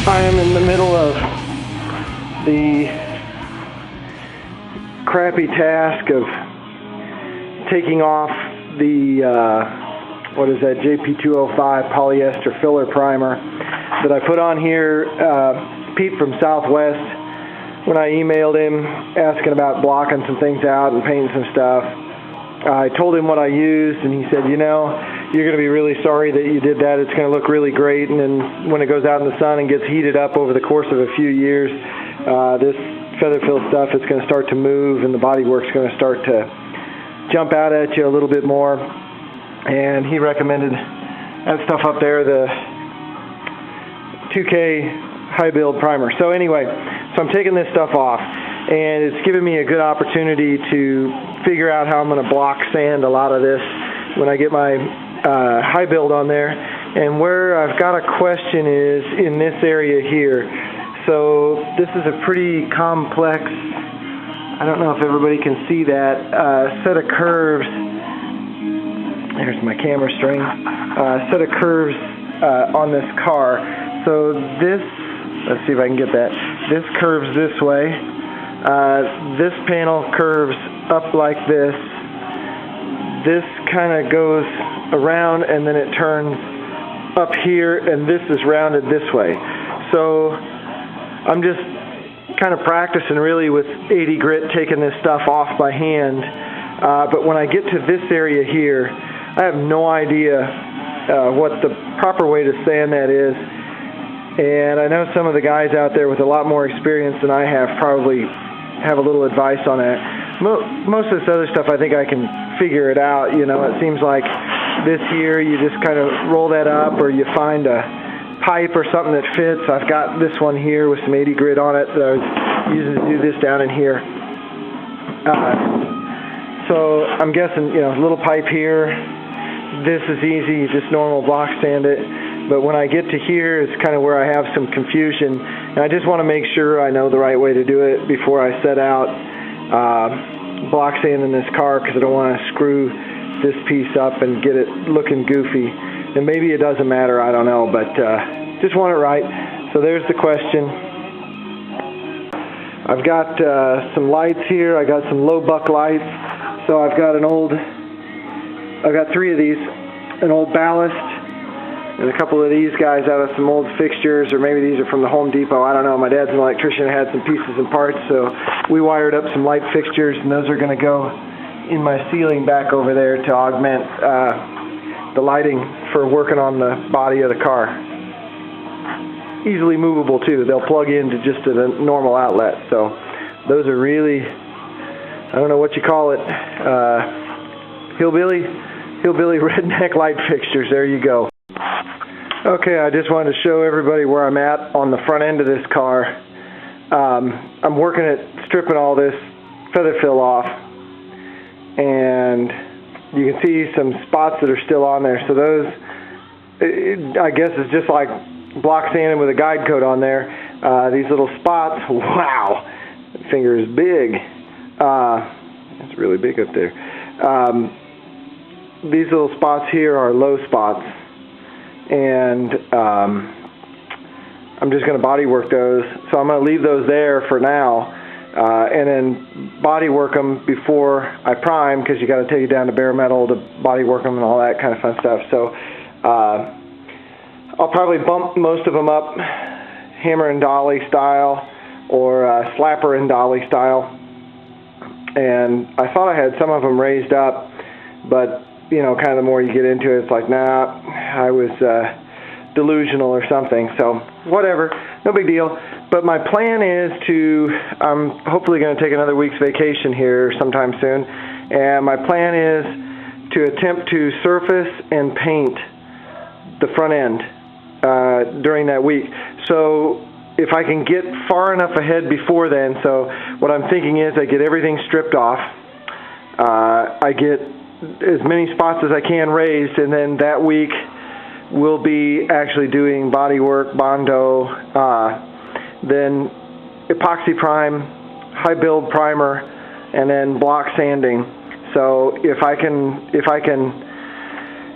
I am in the middle of the crappy task of taking off the what is that, JP205 polyester filler primer that I put on here. Pete from Southwest, when I emailed him asking about blocking some things out and painting some stuff, I told him what I used, and he said, you know, you're going to be really sorry that you did that. It's going to look really great, and then when it goes out in the sun and gets heated up over the course of a few years, this feather fill stuff is going to start to move, and the bodywork's going to start to jump out at you a little bit more. And he recommended that stuff up there, the 2K high build primer. So anyway, so I'm taking this stuff off, and it's given me a good opportunity to figure out how I'm going to block sand a lot of this when I get my high build on there. And where I've got a question is in this area here. So this is a pretty complex, I don't know if everybody can see that, set of curves. There's my camera string. Set of curves on this car. So this, let's see if I can get that. This curves this way. This panel curves up like this. This kind of goes around and then it turns up here, and this is rounded this way. So I'm just kind of practicing really with 80 grit, taking this stuff off by hand. But when I get to this area here, I have no idea what the proper way to sand that is. And I know some of the guys out there with a lot more experience than I have probably have a little advice on that. Most of this other stuff, I think I can figure it out. You know, it seems like this here, you just kind of roll that up, or you find a pipe or something that fits. I've got this one here with some 80 grit on it that I was using to do this down in here. So I'm guessing, you know, little pipe here. This is easy, just normal block sand it. But when I get to here, it's kind of where I have some confusion. And I just want to make sure I know the right way to do it before I set out block sand in this car, because I don't want to screw this piece up and get it looking goofy. And maybe it doesn't matter, I don't know, but just want it right. So there's the question. I've got some lights here. I got some low buck lights. So I've got three of these, an old ballast, and a couple of these guys out of some old fixtures, or maybe these are from the Home Depot, I don't know. My dad's an electrician, had some pieces and parts, so we wired up some light fixtures, and those are going to go in my ceiling back over there to augment the lighting for working on the body of the car. Easily movable too. They'll plug into just a normal outlet. So those are really, I don't know what you call it, hillbilly redneck light fixtures. There you go. Okay, I just wanted to show everybody where I'm at on the front end of this car. I'm working at stripping all this feather fill off, and you can see some spots that are still on there. So those, I guess, is just like block sanding with a guide coat on there. These little spots, wow, that finger is big. It's really big up there. These little spots here are low spots, and I'm just going to body work those. So I'm going to leave those there for now, and then body work them before I prime, because you got to take it down to bare metal to body work them and all that kind of fun stuff. So I'll probably bump most of them up hammer and dolly style, or slapper and dolly style. And I thought I had some of them raised up, but you know, kind of the more you get into it, it's like, nah, I was delusional or something. So whatever, no big deal. But my plan is I'm hopefully going to take another week's vacation here sometime soon, and my plan is to attempt to surface and paint the front end during that week. So if I can get far enough ahead before then, so what I'm thinking is I get everything stripped off, I get as many spots as I can raised, and then that week we'll be actually doing body work, Bondo, then epoxy prime, high build primer, and then block sanding. So if I can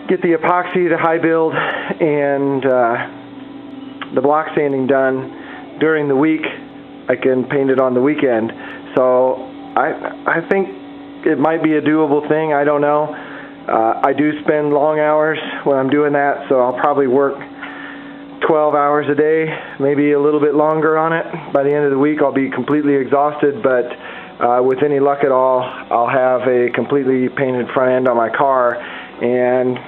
get the epoxy to high build and the block sanding done during the week, I can paint it on the weekend. So I think it might be a doable thing. I don't know. I do spend long hours when I'm doing that, so I'll probably work 12 hours a day, maybe a little bit longer on it. By the end of the week, I'll be completely exhausted, but with any luck at all, I'll have a completely painted front end on my car, and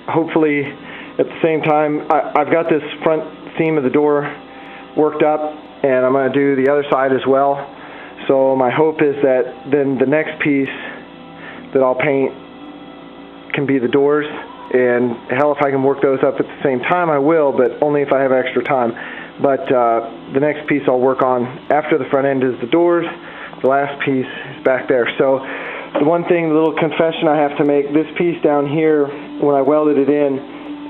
hopefully at the same time, I've got this front seam of the door worked up, and I'm going to do the other side as well. So my hope is that then the next piece that I'll paint can be the doors, and hell, if I can work those up at the same time, I will, but only if I have extra time. But the next piece I'll work on after the front end is the doors. The last piece is back there. So the one thing, the little confession I have to make, this piece down here, when I welded it in,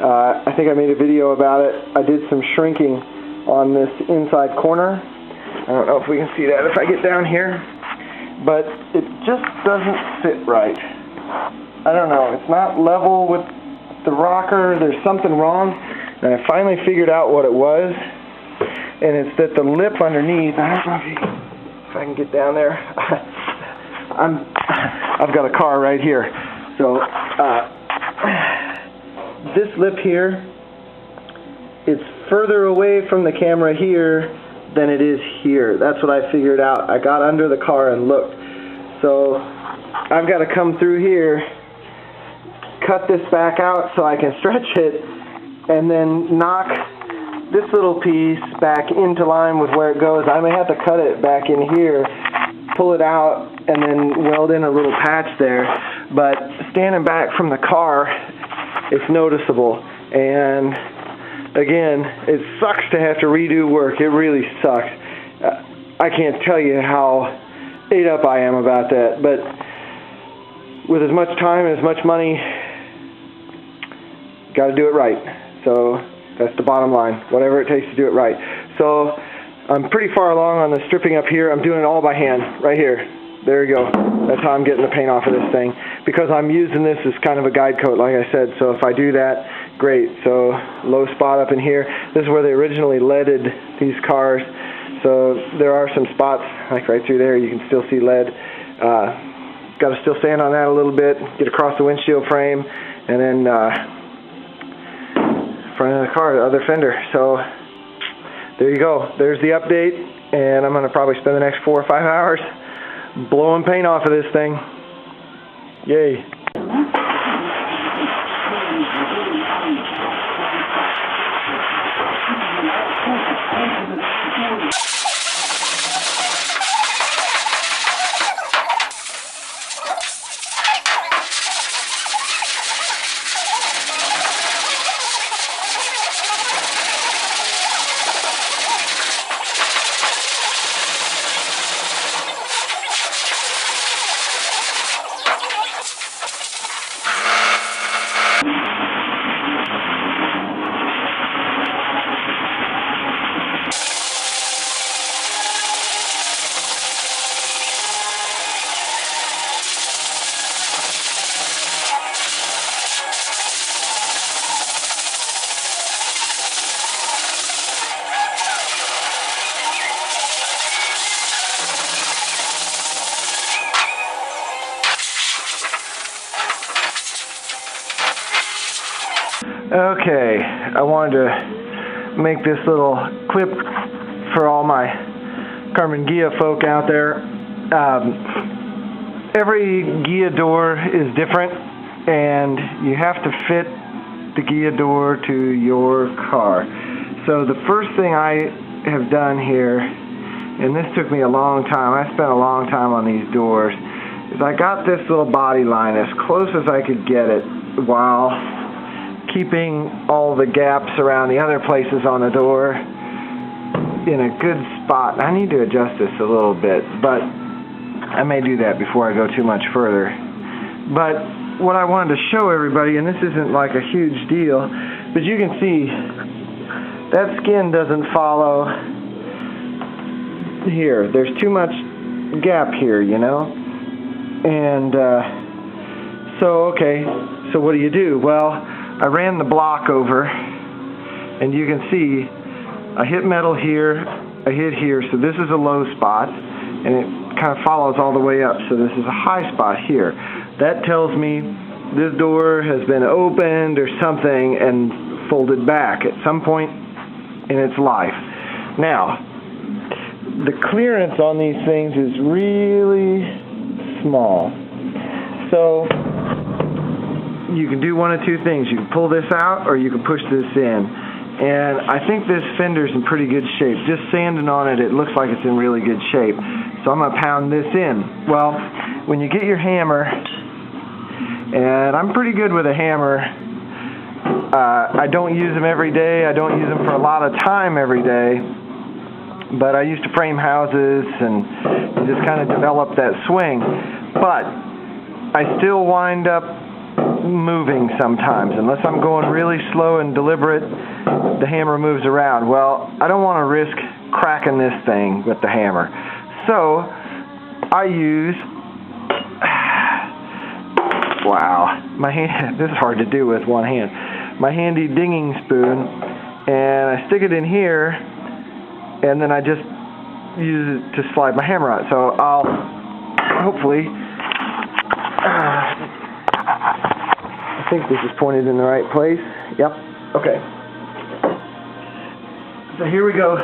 I think I made a video about it. I did some shrinking on this inside corner. I don't know if we can see that if I get down here, but it just doesn't fit right. I don't know, it's not level with the rocker. There's something wrong, and I finally figured out what it was, and it's that the lip underneath, I don't know if I can get down there. I've got a car right here. So this lip here, it's further away from the camera here than it is here. That's what I figured out. I got under the car and looked. So I've got to come through here, cut this back out so I can stretch it, and then knock this little piece back into line with where it goes. I may have to cut it back in here, pull it out, and then weld in a little patch there. But standing back from the car, it's noticeable. And again, it sucks to have to redo work. It really sucks. I can't tell you how ate up I am about that. But with as much time and as much money, got to do it right. So that's the bottom line. Whatever it takes to do it right. So I'm pretty far along on the stripping up here. I'm doing it all by hand, right here. There you go. That's how I'm getting the paint off of this thing. Because I'm using this as kind of a guide coat, like I said. So if I do that, great. So low spot up in here. This is where they originally leaded these cars. So there are some spots, like right through there, you can still see lead. Got to still sand on that a little bit, get across the windshield frame, and then front of the car, the other fender. So there you go. There's the update, and I'm going to probably spend the next 4 or 5 hours blowing paint off of this thing. Yay. Okay, I wanted to make this little clip for all my Karmann Ghia folk out there. Every Ghia door is different, and you have to fit the Ghia door to your car. So the first thing I have done here, and this took me a long time, I spent a long time on these doors, is I got this little body line as close as I could get it while keeping all the gaps around the other places on the door in a good spot. I need to adjust this a little bit, but I may do that before I go too much further. But what I wanted to show everybody, and this isn't like a huge deal, but you can see that skin doesn't follow here. There's too much gap here, you know? And so, okay, so what do you do? Well, I ran the block over, And you can see I hit metal here, I hit here, so this is a low spot, and it kind of follows all the way up, so this is a high spot here. That tells me this door has been opened or something and folded back at some point in its life. Now, the clearance on these things is really small. So you can do one of two things. You can pull this out or you can push this in. And I think this fender's in pretty good shape. Just sanding on it, it looks like it's in really good shape. So I'm going to pound this in. Well, when you get your hammer, and I'm pretty good with a hammer, I don't use them every day. I don't use them for a lot of time every day. But I used to frame houses and just kind of develop that swing. But I still wind up moving sometimes. Unless I'm going really slow and deliberate, the hammer moves around. Well, I don't want to risk cracking this thing with the hammer. So I use, wow, my hand, this is hard to do with one hand. My handy dinging spoon, and I stick it in here, and then I just use it to slide my hammer out. So I'll hopefully, I think this is pointed in the right place. Yep, okay. So here we go.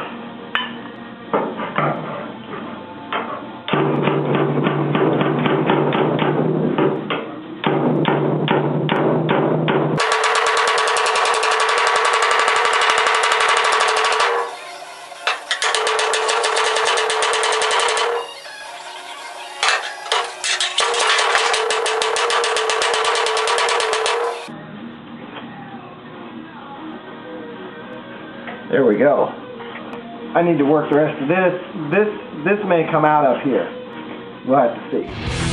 There we go. I need to work the rest of this. This may come out up here. We'll have to see.